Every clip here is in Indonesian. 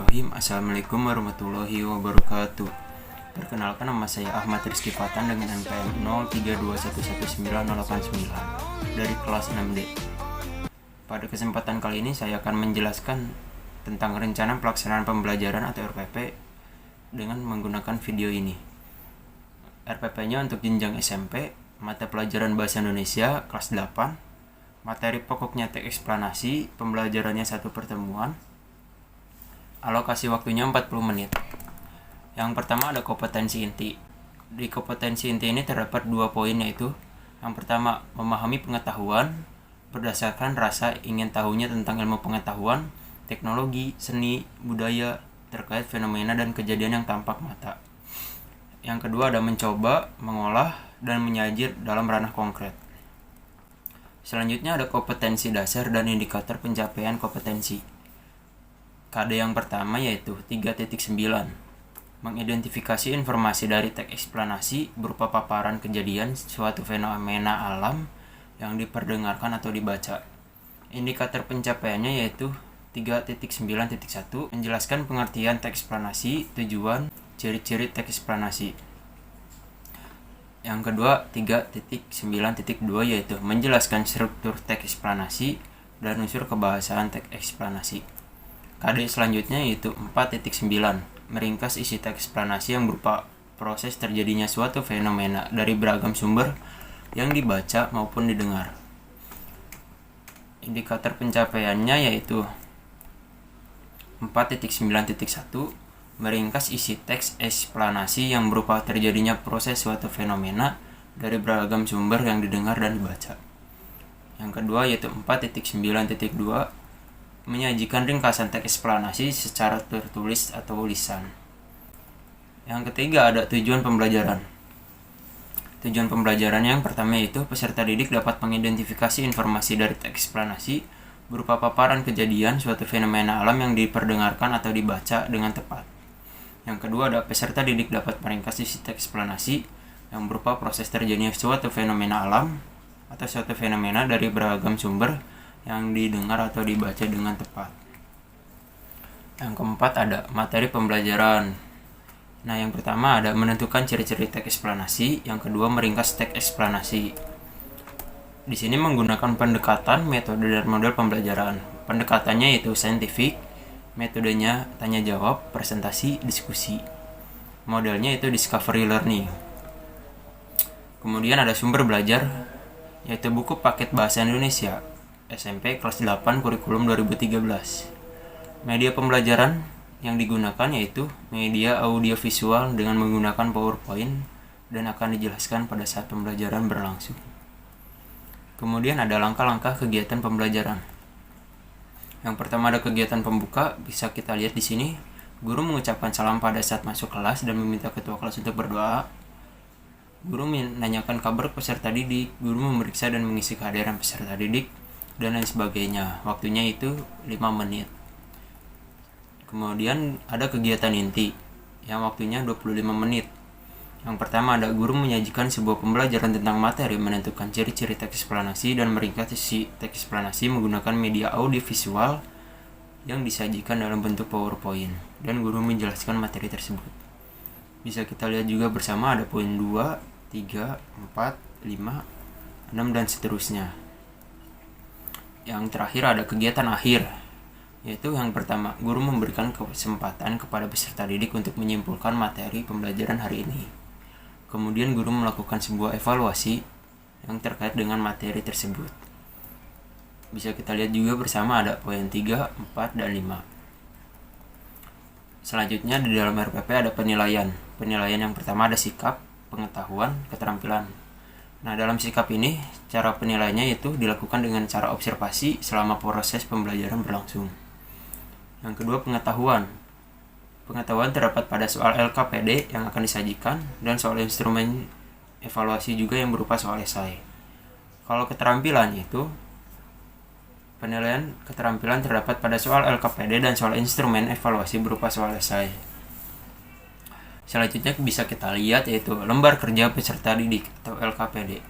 Bismillahirrahmanirrahim. Assalamualaikum warahmatullahi wabarakatuh. Perkenalkan, nama saya Ahmad Rizky Fatan dengan NPM 0321190889 dari kelas 6D. Pada kesempatan kali ini saya akan menjelaskan tentang rencana pelaksanaan pembelajaran atau RPP dengan menggunakan video ini. RPP-nya untuk jenjang SMP, mata pelajaran Bahasa Indonesia kelas 8, materi pokoknya teks eksplanasi, pembelajarannya satu pertemuan. Alokasi waktunya 40 menit. Yang pertama ada kompetensi inti. Di kompetensi inti ini terdapat 2 poin, yaitu yang pertama, memahami pengetahuan berdasarkan rasa ingin tahunya tentang ilmu pengetahuan, teknologi, seni, budaya terkait fenomena dan kejadian yang tampak mata. Yang kedua ada mencoba, mengolah, dan menyaji dalam ranah konkret. Selanjutnya ada kompetensi dasar dan indikator pencapaian kompetensi. KD yang pertama yaitu 3.9, mengidentifikasi informasi dari teks eksplanasi berupa paparan kejadian suatu fenomena alam yang diperdengarkan atau dibaca. Indikator pencapaiannya yaitu 3.9.1, menjelaskan pengertian teks eksplanasi, tujuan, ciri-ciri teks eksplanasi. Yang kedua 3.9.2 yaitu menjelaskan struktur teks eksplanasi dan unsur kebahasaan teks eksplanasi. KD selanjutnya yaitu 4.9, meringkas isi teks eksplanasi yang berupa proses terjadinya suatu fenomena dari beragam sumber yang dibaca maupun didengar. Indikator pencapaiannya yaitu 4.9.1, meringkas isi teks eksplanasi yang berupa terjadinya proses suatu fenomena dari beragam sumber yang didengar dan dibaca. Yang kedua yaitu 4.9.2, menyajikan ringkasan teks eksplanasi secara tertulis atau lisan. Yang ketiga ada tujuan pembelajaran. Tujuan pembelajaran yang pertama yaitu peserta didik dapat mengidentifikasi informasi dari teks eksplanasi berupa paparan kejadian suatu fenomena alam yang diperdengarkan atau dibaca dengan tepat. Yang kedua ada peserta didik dapat meringkas isi teks eksplanasi yang berupa proses terjadinya suatu fenomena alam atau suatu fenomena dari beragam sumber yang didengar atau dibaca dengan tepat. Yang keempat ada materi pembelajaran. Nah, yang pertama ada menentukan ciri-ciri teks eksplanasi, yang kedua meringkas teks eksplanasi. Di sini menggunakan pendekatan, metode dan model pembelajaran. Pendekatannya yaitu saintifik, metodenya tanya jawab, presentasi, diskusi. Modelnya itu discovery learning. Kemudian ada sumber belajar, yaitu buku paket bahasa Indonesia SMP kelas 8 kurikulum 2013. Media pembelajaran yang digunakan yaitu media audiovisual dengan menggunakan PowerPoint dan akan dijelaskan pada saat pembelajaran berlangsung. Kemudian ada langkah-langkah kegiatan pembelajaran. Yang pertama ada kegiatan pembuka, bisa kita lihat di sini. Guru mengucapkan salam pada saat masuk kelas dan meminta ketua kelas untuk berdoa. Guru menanyakan kabar peserta didik, guru memeriksa dan mengisi kehadiran peserta didik, dan lain sebagainya. Waktunya itu 5 menit. Kemudian ada kegiatan inti yang waktunya 25 menit. Yang pertama ada guru menyajikan sebuah pembelajaran tentang materi, menentukan ciri-ciri teks eksplanasi dan meringkas isi teks eksplanasi menggunakan media audiovisual yang disajikan dalam bentuk PowerPoint, dan guru menjelaskan materi tersebut. Bisa kita lihat juga bersama ada poin 2, 3, 4, 5, 6 dan seterusnya. Yang terakhir ada kegiatan akhir, yaitu yang pertama, guru memberikan kesempatan kepada peserta didik untuk menyimpulkan materi pembelajaran hari ini. Kemudian guru melakukan sebuah evaluasi yang terkait dengan materi tersebut. Bisa kita lihat juga bersama ada poin 3, 4, dan 5. Selanjutnya di dalam RPP ada penilaian. Penilaian yang pertama ada sikap, pengetahuan, keterampilan. Nah, dalam sikap ini, cara penilaiannya itu dilakukan dengan cara observasi selama proses pembelajaran berlangsung. Yang kedua, pengetahuan. Pengetahuan terdapat pada soal LKPD yang akan disajikan dan soal instrumen evaluasi juga yang berupa soal esai. Kalau keterampilan itu, penilaian keterampilan terdapat pada soal LKPD dan soal instrumen evaluasi berupa soal esai. Selanjutnya bisa kita lihat yaitu lembar kerja peserta didik atau LKPD.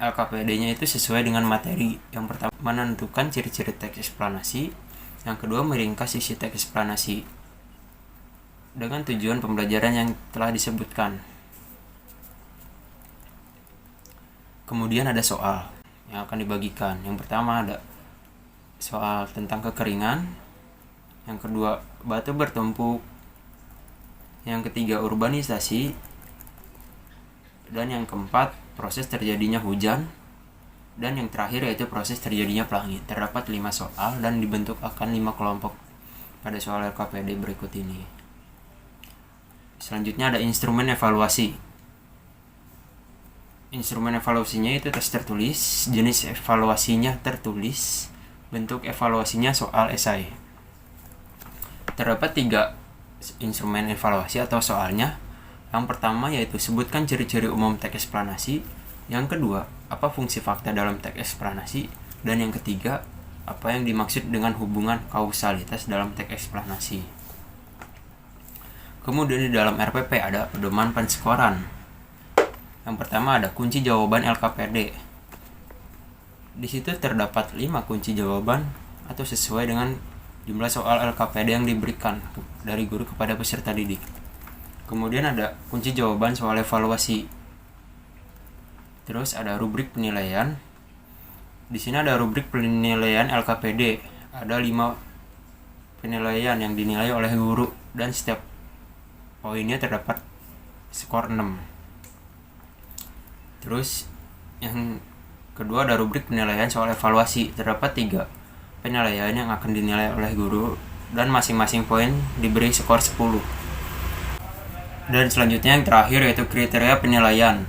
LKPD-nya itu sesuai dengan materi. Yang pertama menentukan ciri-ciri teks eksplanasi, Yang kedua, meringkas isi teks eksplanasi dengan tujuan pembelajaran yang telah disebutkan. Kemudian ada soal yang akan dibagikan. Yang pertama ada soal tentang kekeringan. Yang kedua, batu bertumpuk. Yang ketiga, urbanisasi. Dan yang keempat, proses terjadinya hujan. Dan yang terakhir yaitu proses terjadinya pelangi. Terdapat 5 soal dan dibentuk akan 5 kelompok pada soal LKPD berikut ini. Selanjutnya ada instrumen evaluasi. Instrumen evaluasinya itu tes tertulis, jenis evaluasinya tertulis, bentuk evaluasinya soal esai. Terdapat 3 instrumen evaluasi atau soalnya. Yang pertama yaitu sebutkan ciri-ciri umum teks eksplanasi. Yang kedua, apa fungsi fakta dalam teks eksplanasi. Dan yang ketiga, apa yang dimaksud dengan hubungan kausalitas dalam teks eksplanasi. Kemudian di dalam RPP ada pedoman penskoran. Yang pertama ada kunci jawaban LKPD. Di situ terdapat 5 kunci jawaban atau sesuai dengan jumlah soal LKPD yang diberikan dari guru kepada peserta didik. Kemudian ada kunci jawaban soal evaluasi. Terus ada rubrik penilaian. Di sini ada rubrik penilaian LKPD. Ada 5 penilaian yang dinilai oleh guru dan setiap poinnya terdapat skor 6. Terus yang kedua ada rubrik penilaian soal evaluasi. Terdapat 3 penilaian yang akan dinilai oleh guru dan masing-masing poin diberi skor 10. Dan selanjutnya yang terakhir yaitu kriteria penilaian,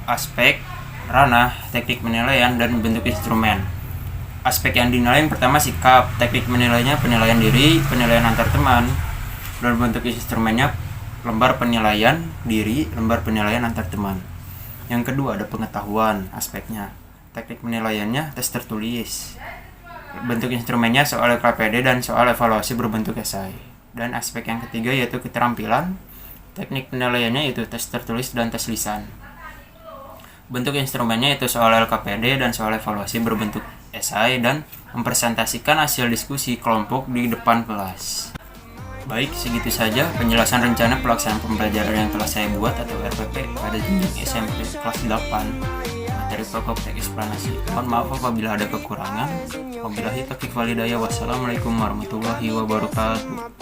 aspek, ranah, teknik penilaian, dan bentuk instrumen. Aspek yang dinilai yang pertama sikap, teknik menilainya penilaian diri, penilaian antar teman, dan bentuk instrumennya lembar penilaian diri, lembar penilaian antar teman. Yang kedua ada pengetahuan, aspeknya, teknik penilaiannya tes tertulis, bentuk instrumennya soal LKPD dan soal evaluasi berbentuk esai. Dan aspek yang ketiga yaitu keterampilan, teknik penilaiannya yaitu tes tertulis dan tes lisan. Bentuk instrumennya itu soal LKPD dan soal evaluasi berbentuk esai dan mempresentasikan hasil diskusi kelompok di depan kelas. Baik, segitu saja penjelasan rencana pelaksanaan pembelajaran yang telah saya buat atau RPP pada jenjang SMP kelas 8 materi pokok teks eksplanasi. Mohon maaf apabila ada kekurangan. Wabillahi taufiq walhidayah. Wassalamualaikum warahmatullahi wabarakatuh.